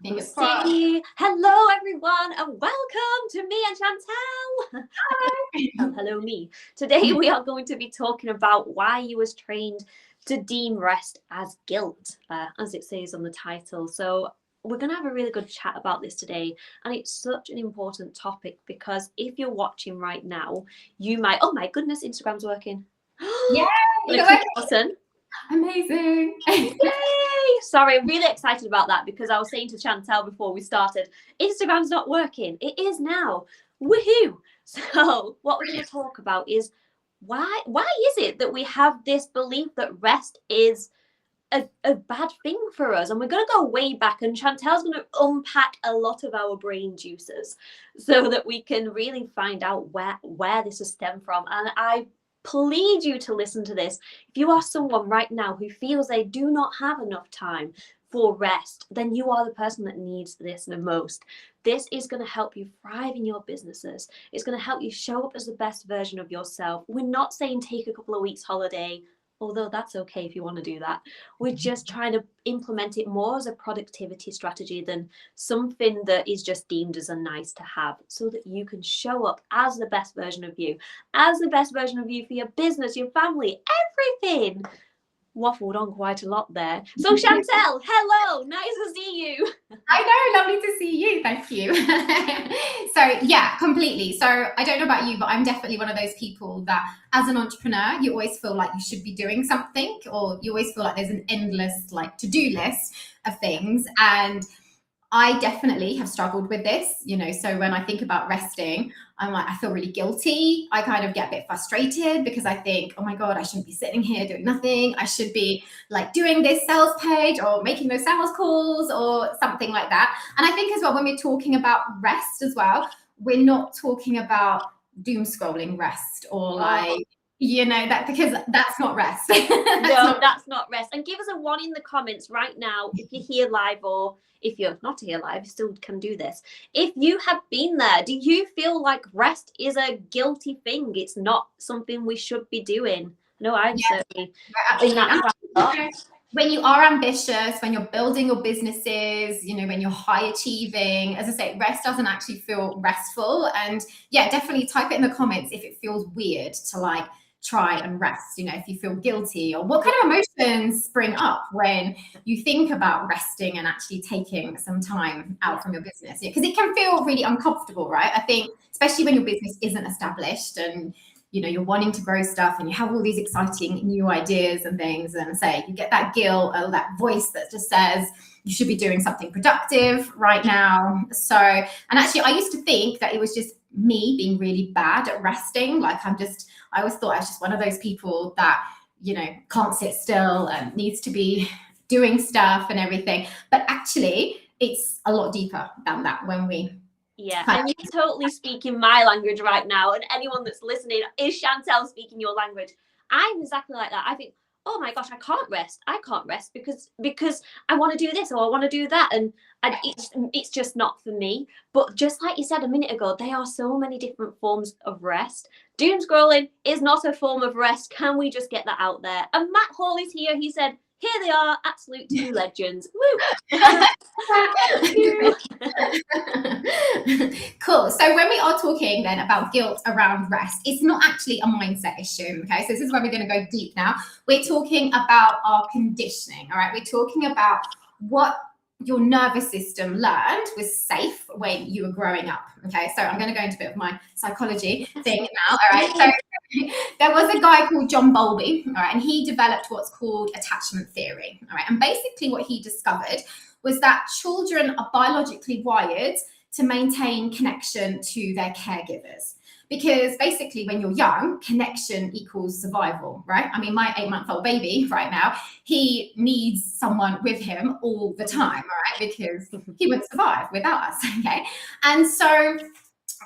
Fingers See, crossed. hello everyone, and welcome to me and Chantel. And hello me. Today we are going to be talking about why you was trained to deem rest as guilt, as it says on the title. So we're going to have a really good chat about this today, and it's such an important topic because if you're watching right now, you might, oh my goodness, Instagram's working. Yeah, I'm gonna keep it button. amazing. Yay! Sorry, I'm really excited about that because I was saying to Chantel before we started, Instagram's not working. It is now. Woohoo! So what we're going to talk about is why is it that we have this belief that rest is a bad thing for us? And we're going to go way back, and Chantel's going to unpack a lot of our brain juices so that we can really find out where this has stemmed from. And I plead you to listen to this. If you are someone right now who feels they do not have enough time for rest, then you are the person that needs this the most. This is going to help you thrive in your businesses. It's going to help you show up as the best version of yourself. We're not saying take a couple of weeks holiday, although that's okay if you want to do that. We're just trying to implement it more as a productivity strategy than something that is just deemed as a nice to have, so that you can show up as the best version of you, for your business, your family, everything. Waffled on quite a lot there. So Chantel, hello, nice to see you. I know, lovely to see you. Thank you. So yeah, completely. So I don't know about you, but I'm definitely one of those people that as an entrepreneur, you always feel like you should be doing something, or you always feel like there's an endless to-do list of things. And I definitely have struggled with this, so when I think about resting, I'm like, I feel really guilty. I kind of get a bit frustrated because I think, oh my God, I shouldn't be sitting here doing nothing. I should be doing this sales page or making those sales calls or something like that. And I think as well, when we're talking about rest as well, we're not talking about doom scrolling rest or that, because that's not rest. That's not rest. And give us a 1 in the comments right now if you're here live, or if you're not here live, you still can do this. If you have been there, do you feel like rest is a guilty thing? It's not something we should be doing. No, I'm certainly in that. When you are ambitious, when you're building your businesses, when you're high achieving, as I say, rest doesn't actually feel restful. And yeah, definitely type it in the comments if it feels weird to try and rest, if you feel guilty, or what kind of emotions spring up when you think about resting and actually taking some time out from your business, because it can feel really uncomfortable, right? I think especially when your business isn't established and you're wanting to grow stuff and you have all these exciting new ideas and things, and say you get that guilt or that voice that just says you should be doing something productive right now. So, and actually I used to think that it was just me being really bad at resting. I always thought I was just one of those people that, can't sit still and needs to be doing stuff and everything. But actually, it's a lot deeper than that when we... Yeah, and you're totally speaking my language right now. And anyone that's listening, is Chantel speaking your language? I'm exactly like that. I think, oh my gosh, I can't rest because I want to do this or I want to do that, and it's just not for me. But just like you said a minute ago, there are so many different forms of rest. Doom scrolling is not a form of rest. Can we just get that out there? And Matt Hall is here. He said, here they are, absolute two legends. Woo! Cool. So when we are talking then about guilt around rest, it's not actually a mindset issue. Okay, so this is where we're going to go deep now. We're talking about our conditioning. All right, we're talking about what your nervous system learned was safe when you were growing up. Okay, so I'm going to go into a bit of my psychology thing now. All right, so there was a guy called John Bowlby, all right, and he developed what's called attachment theory. All right, and basically what he discovered was that children are biologically wired to maintain connection to their caregivers. Because basically when you're young, connection equals survival, right? I mean, my 8-month-old baby right now, he needs someone with him all the time, all right? Because he wouldn't survive without us, okay? And so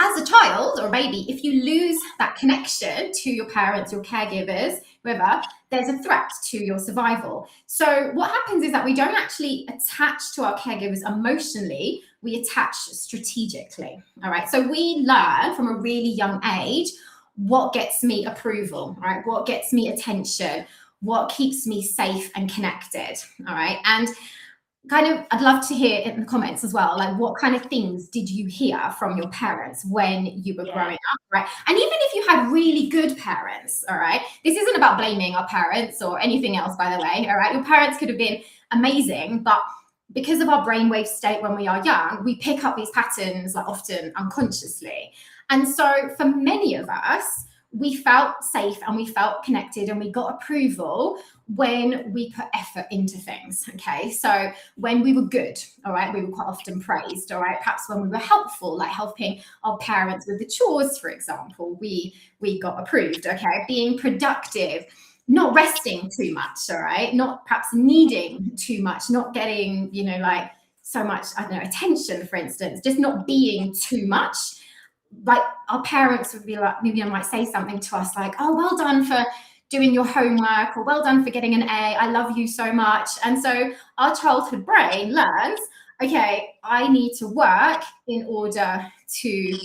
as a child or a baby, if you lose that connection to your parents, your caregivers, whoever, there's a threat to your survival. So what happens is that we don't actually attach to our caregivers emotionally, we attach strategically, all right? So we learn from a really young age what gets me approval, right? What gets me attention, what keeps me safe and connected, all right? And I'd love to hear in the comments as well, like what kind of things did you hear from your parents when you were growing up, right? And even if you had really good parents, all right, this isn't about blaming our parents or anything else, by the way, all right? Your parents could have been amazing, but because of our brainwave state when we are young, we pick up these patterns like often unconsciously. And so for many of us, we felt safe and we felt connected and we got approval when we put effort into things. Okay. So when we were good, all right, we were quite often praised, all right. Perhaps when we were helpful, like helping our parents with the chores, for example, we got approved. Okay. Being productive, not resting too much, all right, not perhaps needing too much, not getting, like so much, I don't know, attention, for instance, just not being too much. Like our parents would be like, maybe I might say something to us like, oh, well done for doing your homework, or well done for getting an A, I love you so much. And so our childhood brain learns, okay, I need to work in order to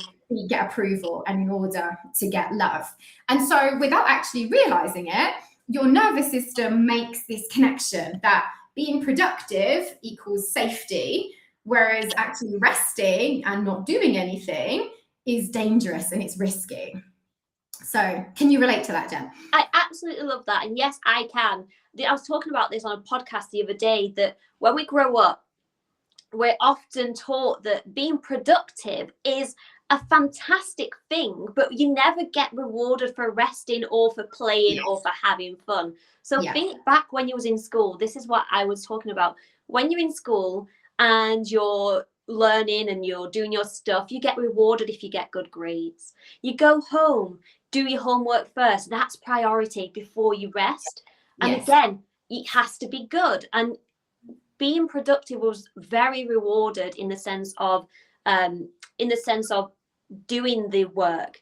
get approval and in order to get love. And so without actually realizing it, your nervous system makes this connection that being productive equals safety, whereas actually resting and not doing anything is dangerous and it's risky. So can you relate to that, Jen? I absolutely love that. And yes, I can. I was talking about this on a podcast the other day, that when we grow up, we're often taught that being productive is a fantastic thing, but you never get rewarded for resting or for playing or for having fun. So think back when you was in school. This is what I was talking about. When you're in school and you're learning and you're doing your stuff, you get rewarded if you get good grades. You go home, do your homework first. That's priority before you rest. And again, it has to be good. And being productive was very rewarded in the sense of doing the work,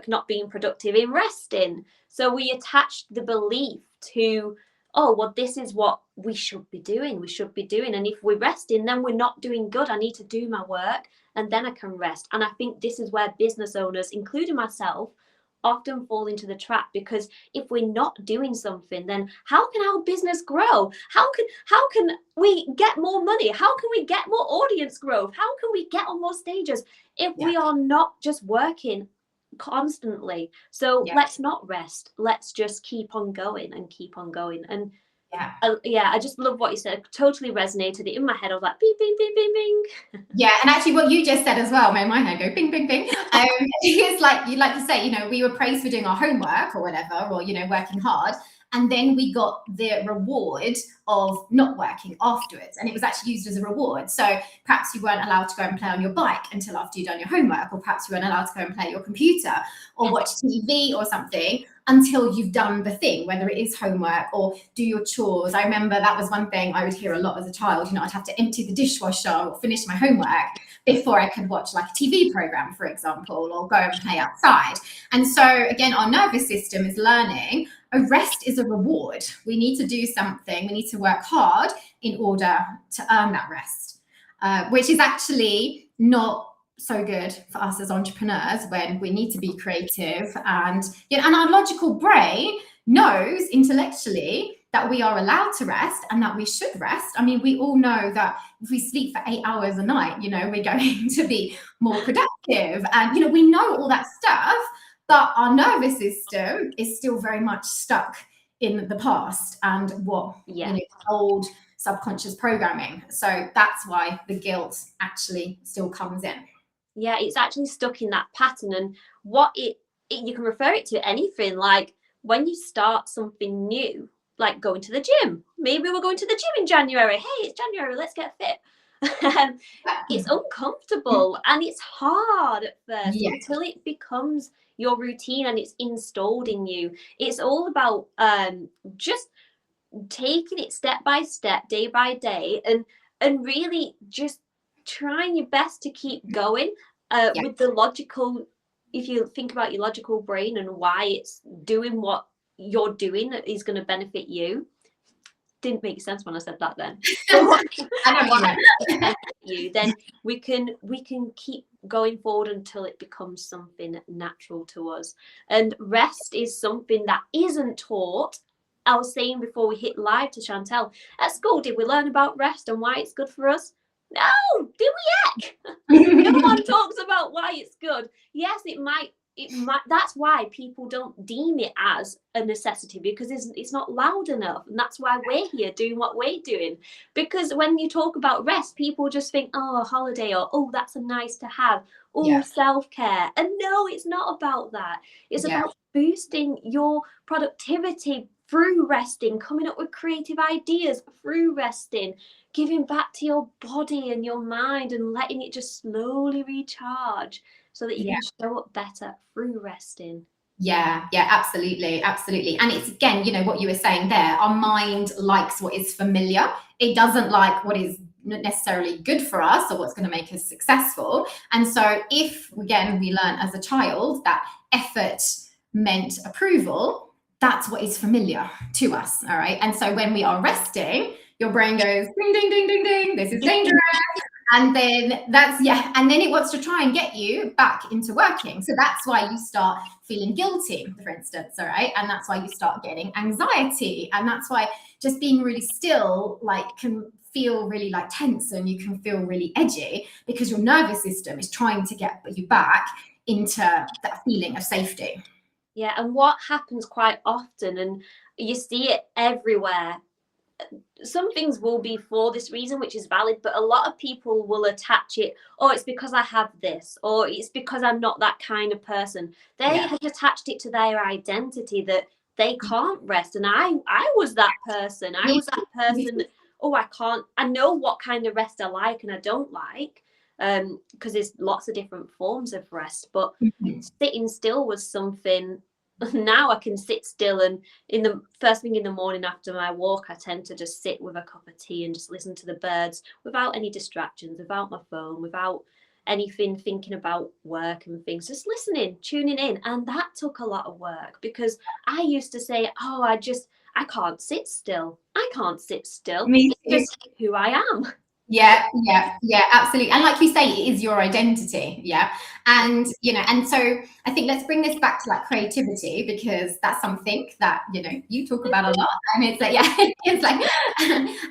not being productive in resting. So we attached the belief to, oh, well, this is what we should be doing. And if we're resting, then we're not doing good. I need to do my work and then I can rest. And I think this is where business owners, including myself, often fall into the trap, because if we're not doing something, then how can our business grow? How can we get more money? How can we get more audience growth? How can we get on more stages if we are not just working constantly? So let's not rest. Let's just keep on going. And I just love what you said. Totally resonated. In my head, I was like, bing, bing, bing, bing, bing. Yeah, and actually what you just said as well made my head go bing, bing, bing. It's like you like to say, we were praised for doing our homework or whatever, or, working hard. And then we got the reward of not working afterwards. And it was actually used as a reward. So perhaps you weren't allowed to go and play on your bike until after you'd done your homework, or perhaps you weren't allowed to go and play your computer or watch TV or something until you've done the thing, whether it is homework or do your chores. I remember that was one thing I would hear a lot as a child. I'd have to empty the dishwasher or finish my homework before I could watch like a TV program, for example, or go and play outside. And so again, our nervous system is learning a rest is a reward. We need to do something. We need to work hard in order to earn that rest, which is actually not so good for us as entrepreneurs when we need to be creative. And our logical brain knows intellectually that we are allowed to rest and that we should rest. I mean, we all know that if we sleep for 8 hours a night, we're going to be more productive. And, we know all that stuff, but our nervous system is still very much stuck in the past and old subconscious programming. So that's why the guilt actually still comes in. Yeah, it's actually stuck in that pattern. And you can refer it to anything, like when you start something new, like going to the gym. Maybe we're going to the gym in January. Hey, it's January, let's get fit. It's uncomfortable and it's hard at first until it becomes your routine and it's installed in you. It's all about just taking it step by step, day by day, and really just trying your best to keep going with the logical. If you think about your logical brain and why it's doing what you're doing that is going to benefit you. Didn't make sense when I said that then. Then we can keep going forward until it becomes something natural to us. And rest is something that isn't taught I was saying before we hit live to Chantel, at school, did we learn about rest and why it's good for us? No, did we heck? No one talks about why it's good. Yes, it might. That's why people don't deem it as a necessity, because it's not loud enough, and that's why we're here doing what we're doing. Because when you talk about rest, people just think, oh, a holiday, or oh, that's a nice to have, oh, self-care. And no, it's not about that. It's about boosting your productivity through resting, coming up with creative ideas through resting, giving back to your body and your mind and letting it just slowly recharge, so that you can show up better through resting. Yeah, absolutely. And it's, again, what you were saying there, our mind likes what is familiar. It doesn't like what is not necessarily good for us or what's going to make us successful. And so if, again, we learn as a child that effort meant approval, that's what is familiar to us. All right. And so when we are resting, your brain goes ding, ding, ding, ding, ding. This is dangerous. And then and then it wants to try and get you back into working. So that's why you start feeling guilty, for instance, all right? And that's why you start getting anxiety. And that's why just being really still, can feel really tense, and you can feel really edgy, because your nervous system is trying to get you back into that feeling of safety. Yeah, and what happens quite often, and you see it everywhere, some things will be for this reason, which is valid, but a lot of people will attach it, oh, it's because I have this, or it's because I'm not that kind of person. They have attached it to their identity, that they can't rest. And I was that person. I was that person that, oh, I know what kind of rest I like and I don't like, because there's lots of different forms of rest, but sitting still was something. Now I can sit still, and in the first thing in the morning after my walk, I tend to just sit with a cup of tea and just listen to the birds without any distractions, without my phone, without anything thinking about work and things, just listening, tuning in. And that took a lot of work, because I used to say, oh, I can't sit still. I can't sit still. It's just who I am. Yeah, absolutely. And like you say, it is your identity. Yeah. And, and so I think let's bring this back to creativity, because that's something that, you talk about a lot. And it's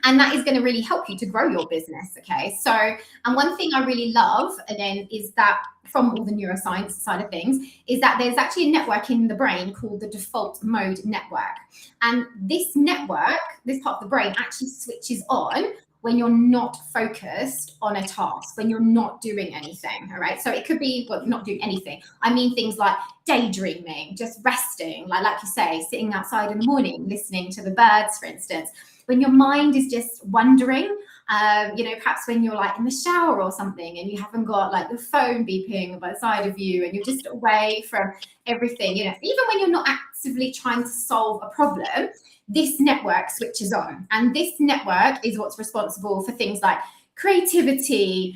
and that is going to really help you to grow your business. Okay. So, and one thing I really love, again, is that from all the neuroscience side of things, is that there's actually a network in the brain called the default mode network. And this network, this part of the brain, actually switches on when you're not focused on a task, when you're not doing anything, all right? So it could be, not doing anything. I mean things like daydreaming, just resting, like you say, sitting outside in the morning, listening to the birds, for instance. When your mind is just wandering, perhaps when you're in the shower or something, and you haven't got your phone beeping by the side of you, and you're just away from everything, even when you're not actively trying to solve a problem, this network switches on. And this network is what's responsible for things like creativity,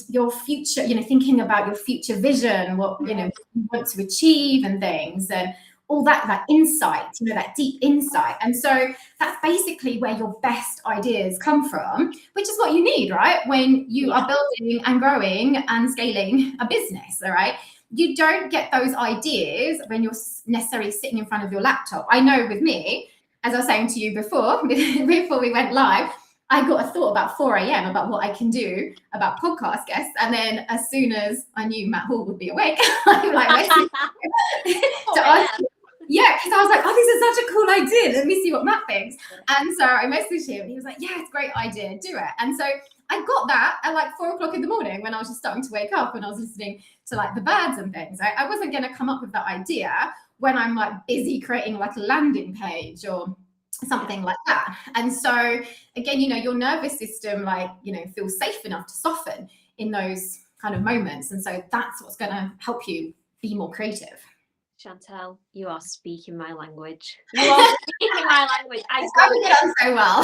your future, thinking about your future vision, what, you want to achieve and things, and all that insight, that deep insight. And so that's basically where your best ideas come from, which is what you need, right? When you are building and growing and scaling a business, all right? You don't get those ideas when you're necessarily sitting in front of your laptop. I know with me, as I was saying to you before we went live, I got a thought about 4 a.m. about what I can do about podcast guests. And then as soon as I knew Matt Hall would be awake, I'm like, because I was like, oh, this is such a cool idea. Let me see what Matt thinks. And so I messaged him and he was like, yeah, it's a great idea. Do it. And so I got that at 4 o'clock in the morning, when I was just starting to wake up, and I was listening to the birds and things. Right? I wasn't going to come up with that idea when I'm busy creating a landing page or something like that. And so again, your nervous system feels safe enough to soften in those kind of moments. And so that's what's going to help you be more creative. Chantel, you are speaking my language. You are speaking my language. I get on so well.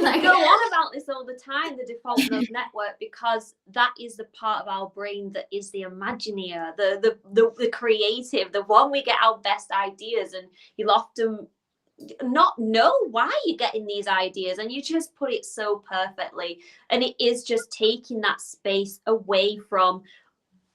I go on about this all the time, the default mode network, because that is the part of our brain that is the imagineer, the creative, the one we get our best ideas, and you'll often not know why you're getting these ideas, and you just put it so perfectly. And it is just taking that space away from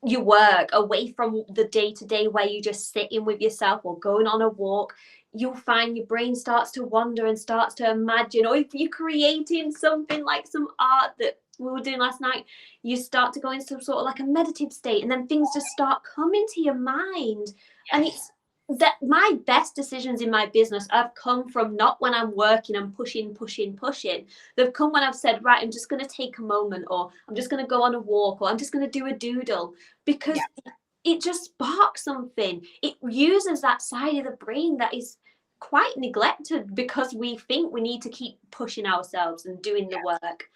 your work, away from the day-to-day where you just sit in with yourself or going on a walk. you'll find your brain starts to wander and starts to imagine, or if you're creating something like some art that we were doing last night, you start to go into some sort of like a meditative state, and then things just start coming to your mind. Yes. And it's that my best decisions in my business have come from not when I'm working and pushing. They've come when I've said, right, I'm just going to take a moment, or I'm just going to go on a walk, or I'm just going to do a doodle, because it just sparks something. It uses that side of the brain that is quite neglected because we think we need to keep pushing ourselves and doing the work.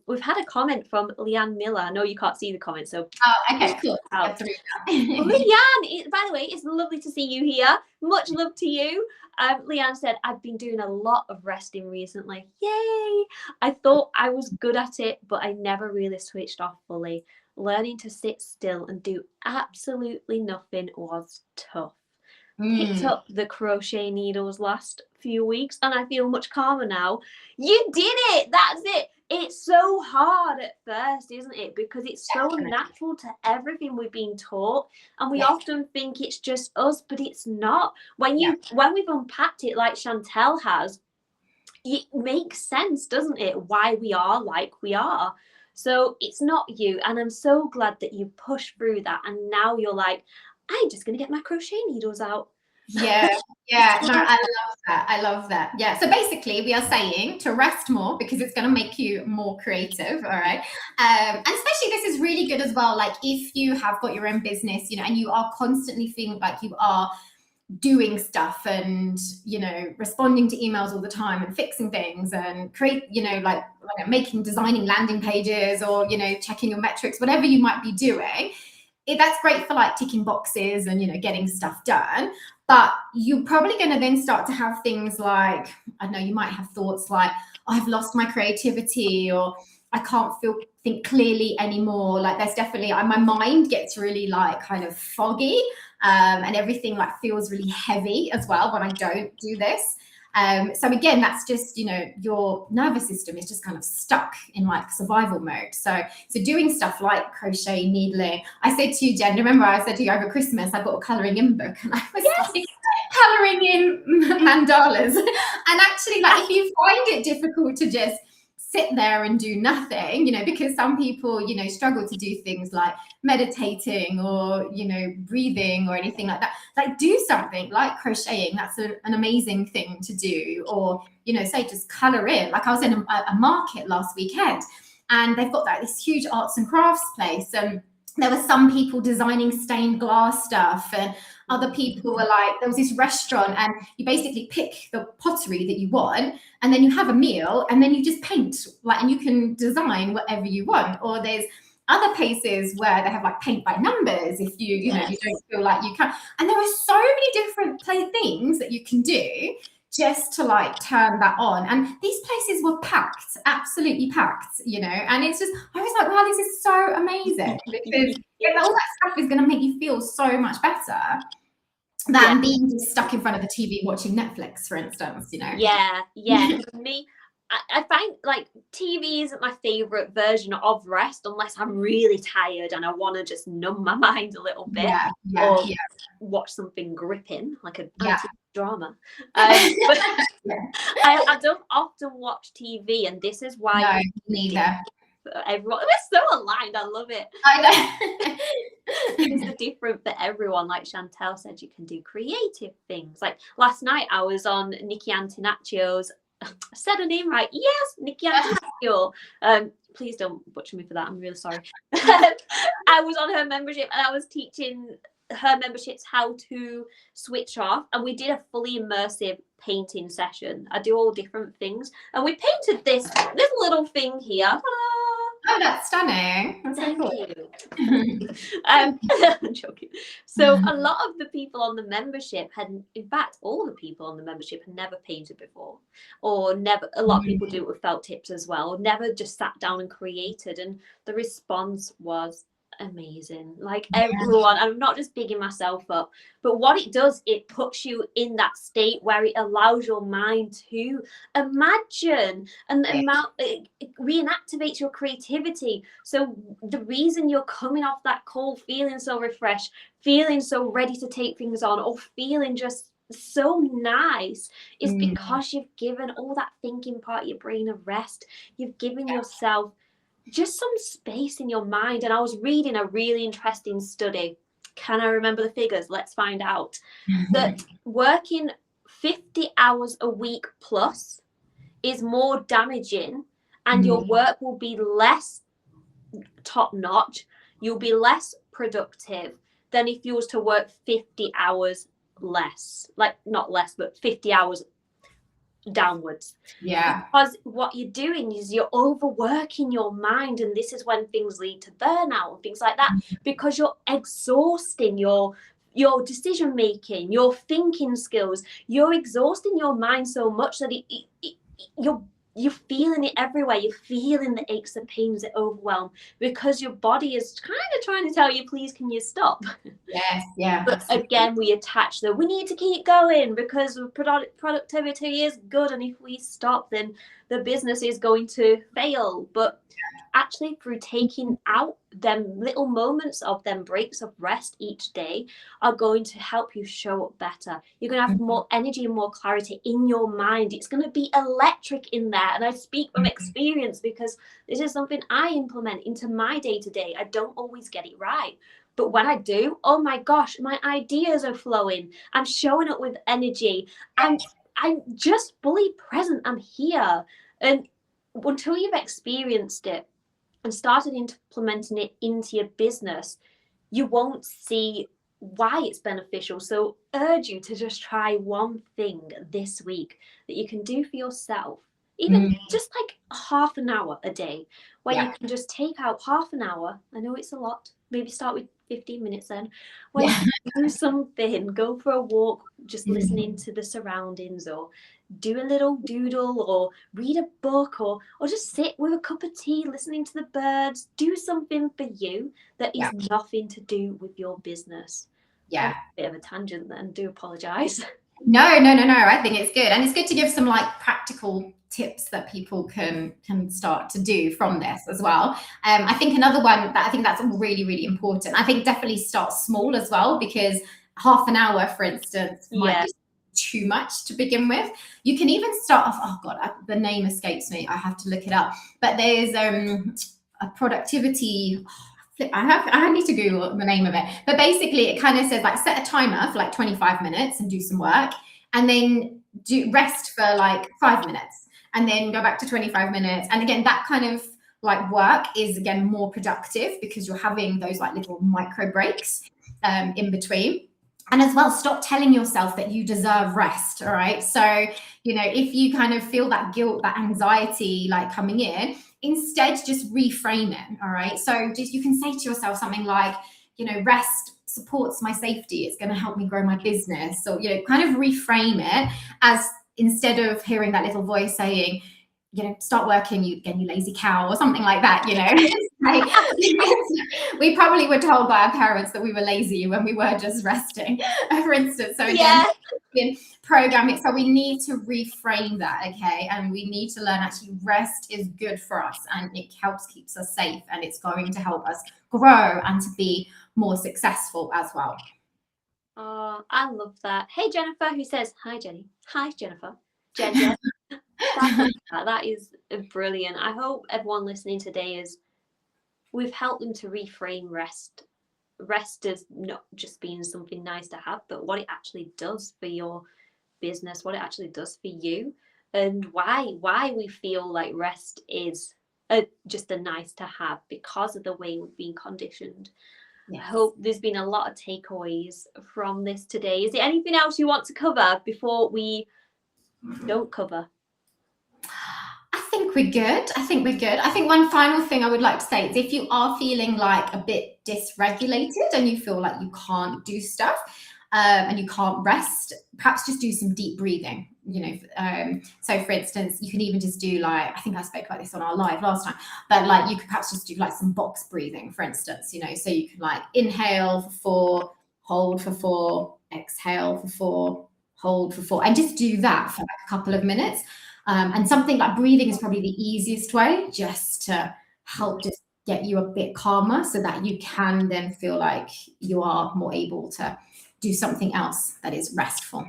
We've had a comment from Leanne Miller. I know you can't see the comment, so okay, cool. Leanne, by the way, it's lovely to see you here. Much love to you. Leanne said, I've been doing a lot of resting recently. Yay! I thought I was good at it, but I never really switched off fully. Learning to sit still and do absolutely nothing was tough. Picked up the crochet needles last few weeks and I feel much calmer now. You did it! That's it! It's so hard at first, isn't it? Because it's so natural to everything we've been taught, and we often think it's just us, but it's not. When we've unpacked it like Chantel has, it makes sense, doesn't it? Why we are like we are. So it's not you, and I'm so glad that you pushed through that, and now you're like, I'm just going to get my crochet needles out. Yeah, no, I love that. Yeah, so basically we are saying to rest more because it's going to make you more creative, all right? And especially this is really good as well, like if you have got your own business, you know, and you are constantly feeling like you are doing stuff and, you know, responding to emails all the time and fixing things and create, you know, like designing landing pages, or, you know, checking your metrics, whatever you might be doing. That's great for like ticking boxes and, you know, getting stuff done. But you're probably going to then start to have things like, I don't know, you might have thoughts like, oh, I've lost my creativity, or I can't think clearly anymore. Like there's definitely, my mind gets really like kind of foggy, and everything like feels really heavy as well when I don't do this. So again, that's just, you know, your nervous system is just kind of stuck in like survival mode. So doing stuff like crochet, needling. I said to you, Jen, remember I said to you over Christmas, I got a colouring in book, and I was like colouring in mandalas. And actually, like if you find it difficult to just sit there and do nothing, you know, because some people, you know, struggle to do things like meditating or, you know, breathing or anything like that, like do something like crocheting. That's an amazing thing to do. Or, you know, say just color in. Like I was in a market last weekend, and they've got this huge arts and crafts place, and there were some people designing stained glass stuff, and other people were like, there was this restaurant, and you basically pick the pottery that you want, and then you have a meal, and then you just paint, like, and you can design whatever you want. Or there's other places where they have like paint by numbers if you know, you don't feel like you can. And there are so many different things that you can do just to like turn that on. And these places were packed, absolutely packed, you know, and it's just, I was like, wow, this is so amazing, because all that stuff is going to make you feel so much better than being just stuck in front of the TV watching Netflix, for instance, you know. For me, I find like TV isn't my favorite version of rest unless I'm really tired and I want to just numb my mind a little bit, or watch something gripping like a drama. But I don't often watch TV, and this is why neither. Everyone, we're so aligned. I love it. I know. It's different for everyone. Like Chantel said, you can do creative things. Like last night, I was on Nikki Antinaccio's. I said her name right. Yes, Nikki Antinaccio. Please don't butcher me for that. I'm really sorry. I was on her membership, and I was teaching her memberships how to switch off, and we did a fully immersive painting session. I do all different things, and we painted this little thing here. Oh, that's stunning. That's so cool. I'm joking. So a lot of the people on the membership in fact, all the people on the membership had never painted before, or never. A lot of people do it with felt tips as well, or never just sat down and created. And the response was amazing. Like everyone, I'm not just bigging myself up, but what it does, it puts you in that state where it allows your mind to imagine, and it reactivates your creativity. So the reason you're coming off that call feeling so refreshed, feeling so ready to take things on, or feeling just so nice is because you've given all that thinking part of your brain a rest. You've given yourself just some space in your mind. And I was reading a really interesting study. Can I remember the figures? Let's find out. That working 50 hours a week plus is more damaging, and your work will be less top notch. You'll be less productive than if you was to work 50 hours less, like not less, but 50 hours downwards. Yeah. Because what you're doing is you're overworking your mind, and this is when things lead to burnout and things like that, because you're exhausting your decision making, your thinking skills. You're exhausting your mind so much that you're feeling it everywhere. You're feeling the aches and pains, the overwhelm, because your body is kind of trying to tell you, please, can you stop? Yes, yeah. But again, we attach we need to keep going because productivity is good. And if we stop, then the business is going to fail. But actually, through taking out them little moments of them breaks of rest each day are going to help you show up better. You're going to have more energy and more clarity in your mind. It's going to be electric in there. And I speak from experience because this is something I implement into my day-to-day. I don't always get it right. But when I do, oh my gosh, my ideas are flowing. I'm showing up with energy. I'm just fully present. I'm here. And until you've experienced it and started implementing it into your business, you won't see why it's beneficial. So urge you to just try one thing this week that you can do for yourself, even just like half an hour a day, where you can just take out half an hour. I know it's a lot. Maybe start with 15 minutes then. Where you do something, go for a walk, just listening to the surroundings, or do a little doodle, or read a book, or just sit with a cup of tea listening to the birds. Do something for you that is nothing to do with your business. Yeah. A bit of a tangent then, do apologize. No. I think it's good. And it's good to give some like practical tips that people can start to do from this as well. I think another one that I think that's really, really important. I think definitely start small as well, because half an hour, for instance, might be too much to begin with. You can even start off, oh God, the name escapes me. I have to look it up. But there's a productivity, I need to Google the name of it. But basically it kind of says like set a timer for like 25 minutes and do some work, and then do rest for like 5 minutes, and then go back to 25 minutes. And again, that kind of like work is again more productive because you're having those like little micro breaks in between. And as well, stop telling yourself that you deserve rest. All right. So, you know, if you kind of feel that guilt, that anxiety like coming in, instead just reframe it. All right. So just you can say to yourself something like, you know, rest supports my safety. It's going to help me grow my business. So, you know, kind of reframe it as, instead of hearing that little voice saying, you know, start working, you lazy cow, or something like that, you know. Like, we probably were told by our parents that we were lazy when we were just resting, for instance. So again, program it. So we need to reframe that, okay? And we need to learn actually rest is good for us, and it keeps us safe, and it's going to help us grow and to be more successful as well. Oh, I love that. Hey, Jennifer, who says, hi, Jenny. Hi, Jennifer. Jen. That is brilliant. I hope everyone listening today we've helped them to reframe rest. Rest as not just being something nice to have, but what it actually does for your business, what it actually does for you, and why we feel like rest is just a nice to have because of the way we've been conditioned. Yes. I hope there's been a lot of takeaways from this today. Is there anything else you want to cover before we don't cover? I think we're good. I think one final thing I would like to say is if you are feeling like a bit dysregulated and you feel like you can't do stuff and you can't rest, perhaps just do some deep breathing, you know. So for instance, you can even just do like, I think I spoke about this on our live last time, but like you could perhaps just do like some box breathing, for instance, you know, so you can like inhale for 4, hold for 4, exhale for 4, hold for 4, and just do that for like a couple of minutes. And something like breathing is probably the easiest way just to help just get you a bit calmer so that you can then feel like you are more able to do something else that is restful.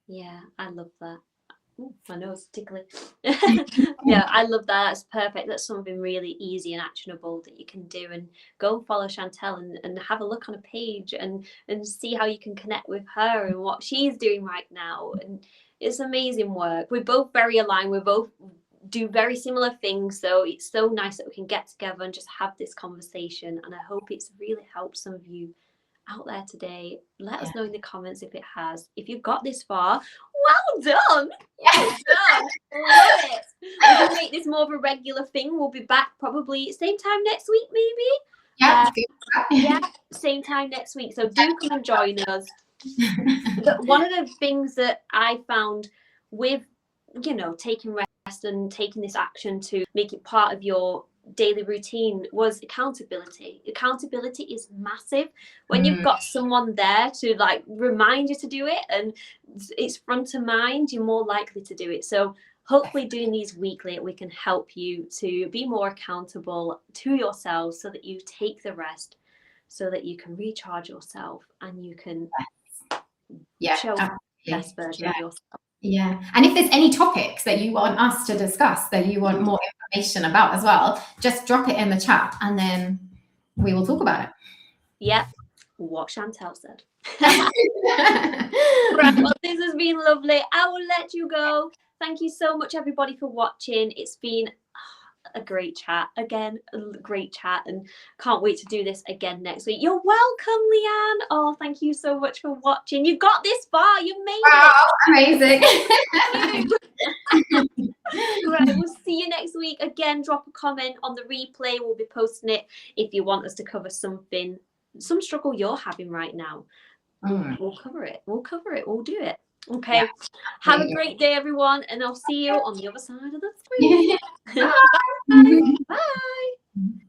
Yeah, I love that. Ooh, my nose is tickling. Yeah, I love that. That's perfect. That's something really easy and actionable that you can do. And go and follow Chantel and have a look on a page and see how you can connect with her and what she's doing right now. And it's amazing work. We're both very aligned. We both do very similar things. So it's so nice that we can get together and just have this conversation. And I hope it's really helped some of you out there today. Let us know in the comments if it has. If you've got this far, well done. Well done. Love it. We can make this more of a regular thing. We'll be back probably same time next week, maybe. Yeah, good. Yeah, same time next week. So do come and join us. One of the things that I found with, taking rest and taking this action to make it part of your daily routine was accountability. Accountability is massive when you've got someone there to like remind you to do it and it's front of mind, you're more likely to do it. So hopefully doing these weekly, we can help you to be more accountable to yourself so that you take the rest, so that you can recharge yourself and you can show the best version of yourself. Yeah. And if there's any topics that you want us to discuss, that you want more information about as well, just drop it in the chat and then we will talk about it. Yeah. What Chantel said. Right, well, this has been lovely. I will let you go. Thank you so much, everybody, for watching. It's been a great chat. Again, a great chat, and can't wait to do this again next week. You're welcome, Leanne. Oh, thank you so much for watching. You got this far. You made it. Amazing. Right, we'll see you next week. Again, drop a comment on the replay. We'll be posting it if you want us to cover some struggle you're having right now. We'll cover it. We'll do it. Okay. Yeah. Have a great day, everyone, and I'll see you on the other side of the screen. Bye. Bye.